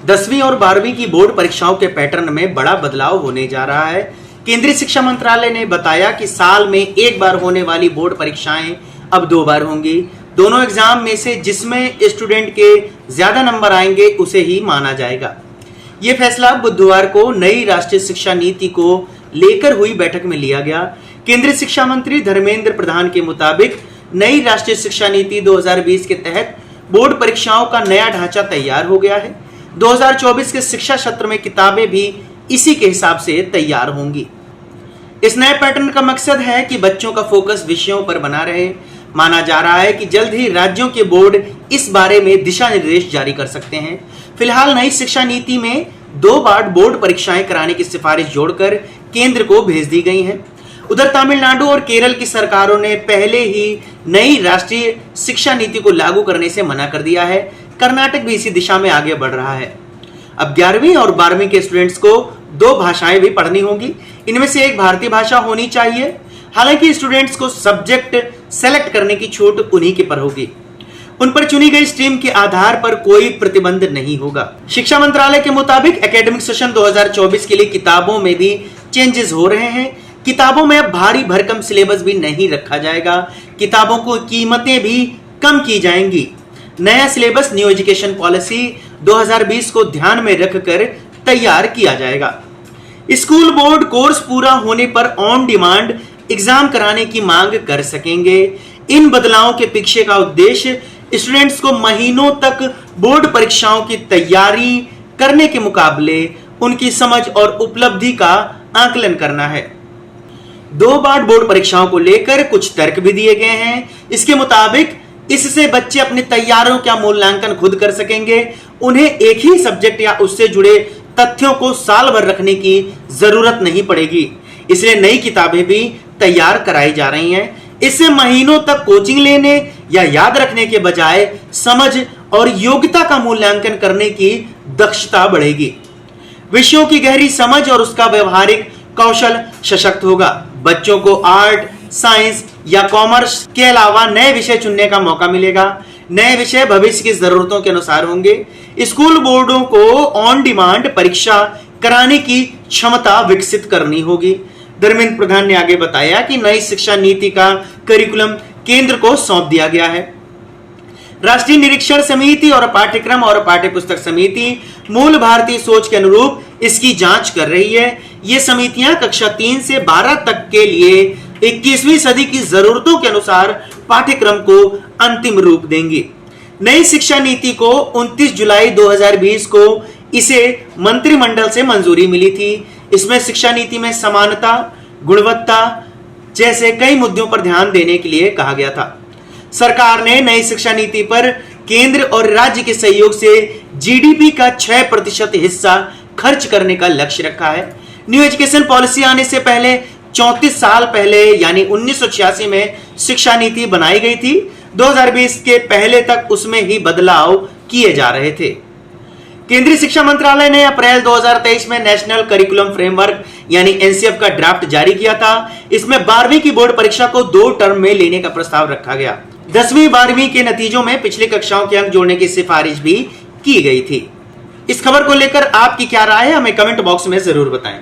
10वीं और 12वीं की बोर्ड परीक्षाओं के पैटर्न में बड़ा बदलाव होने जा रहा है। केंद्रीय शिक्षा मंत्रालय ने बताया कि साल में एक बार होने वाली बोर्ड परीक्षाएं अब 2 बार होंगी। दोनों एग्जाम में से जिसमें स्टूडेंट के ज्यादा नंबर आएंगे उसे ही माना जाएगा। ये फैसला बुधवार को नई राष्ट्रीय शिक्षा नीति को लेकर हुई बैठक में लिया गया। केंद्रीय शिक्षा मंत्री धर्मेंद्र प्रधान के मुताबिक नई राष्ट्रीय शिक्षा नीति 2020 के तहत बोर्ड परीक्षाओं का नया ढांचा तैयार हो गया है। 2024 के शिक्षा सत्र में किताबें भी इसी के हिसाब से तैयार होंगी। इस नए पैटर्न का मकसद है कि बच्चों का फोकस विषयों पर बना रहे। माना जा रहा है कि जल्द ही राज्यों के बोर्ड इस बारे में दिशा निर्देश जारी कर सकते हैं। फिलहाल नई शिक्षा नीति में 2 बार बोर्ड परीक्षाएं कराने की सिफारिश जोड़कर केंद्र को भेज दी गई है। उधर तमिलनाडु और केरल की सरकारों ने पहले ही नई राष्ट्रीय शिक्षा नीति को लागू करने से मना कर दिया है। कर्नाटक भी इसी दिशा में आगे बढ़ रहा है। अब 11वीं और 12वीं के स्टूडेंट्स को 2 भाषाएं भी पढ़नी होंगी। इनमें से एक भारतीय भाषा होनी चाहिए। हालांकि स्टूडेंट्स को सब्जेक्ट सेलेक्ट करने की छूट उन्हीं के पर होगी। उन पर चुनी गई स्ट्रीम के आधार पर कोई प्रतिबंध नहीं होगा। शिक्षा मंत्रालय के मुताबिक एकेडमिक सेशन 2024 के लिए किताबों में भी चेंजेस हो रहे हैं। किताबों में अब भारी भरकम सिलेबस भी नहीं रखा जाएगा। किताबों को कीमतें भी कम की जाएंगी। नया सिलेबस न्यू एजुकेशन पॉलिसी 2020 को ध्यान में रखकर तैयार किया जाएगा। स्कूल बोर्ड कोर्स पूरा होने पर ऑन डिमांड एग्जाम कराने की मांग कर सकेंगे। इन बदलावों के पीछे का उद्देश्य स्टूडेंट्स को महीनों तक बोर्ड परीक्षाओं की तैयारी करने के मुकाबले उनकी समझ और उपलब्धि का आकलन करना है। 2 बार बोर्ड परीक्षाओं को लेकर कुछ तर्क भी दिए गए हैं। इसके मुताबिक इससे बच्चे अपनी तैयारियों का मूल्यांकन खुद कर सकेंगे। उन्हें एक ही सब्जेक्ट या उससे जुड़े तथ्यों को साल भर रखने की जरूरत नहीं पड़ेगी। इसलिए नई किताबें भी तैयार कराई जा रही हैं। इससे महीनों तक कोचिंग लेने या याद रखने के बजाय समझ और योग्यता का मूल्यांकन करने की दक्षता बढ़ेगी। विषयों की गहरी समझ और उसका व्यवहारिक कौशल सशक्त होगा। बच्चों को आर्ट, साइंस या कॉमर्स के अलावा नए विषय चुनने का मौका मिलेगा। नए विषय भविष्य की जरूरतों के अनुसार होंगे। स्कूल बोर्डों को ऑन डिमांड परीक्षा कराने की क्षमता विकसित करनी होगी। धर्मेंद्र प्रधान ने आगे बताया कि नई शिक्षा नीति का करिकुलम केंद्र को सौंप दिया गया है। राष्ट्रीय निरीक्षण समिति और पाठ्यक्रम और पाठ्यपुस्तक समिति मूल भारतीय सोच के अनुरूप इसकी जांच कर रही है। ये समितियां कक्षा 3 से 12 तक के लिए 21वीं सदी की जरूरतों के अनुसार पाठ्यक्रम को अंतिम रूप देंगी। नई शिक्षा नीति को 29 जुलाई 2020 को इसे मंत्रिमंडल से मंजूरी मिली थी। इसमें शिक्षा नीति में समानता, गुणवत्ता जैसे कई मुद्दों पर ध्यान देने के लिए कहा गया था। सरकार ने नई शिक्षा नीति पर केंद्र और राज्य के सहयोग से जीडीपी का 6% हिस्सा खर्च करने का लक्ष्य रखा है। न्यू एजुकेशन पॉलिसी आने से पहले 34 साल पहले यानी 1986 में शिक्षा नीति बनाई गई थी। 2020 के पहले तक उसमें ही बदलाव किए जा रहे थे। केंद्रीय शिक्षा मंत्रालय ने अप्रैल 2023 में नेशनल करिकुलम फ्रेमवर्क यानी एनसीएफ का ड्राफ्ट जारी किया था। इसमें 12वीं की बोर्ड परीक्षा को 2 टर्म में लेने का प्रस्ताव रखा गया। 10वीं 12वीं के नतीजों में पिछली कक्षाओं के अंक जोड़ने की सिफारिश भी की गई थी। इस खबर को लेकर आपकी क्या राय है, हमें कमेंट बॉक्स में जरूर बताएं।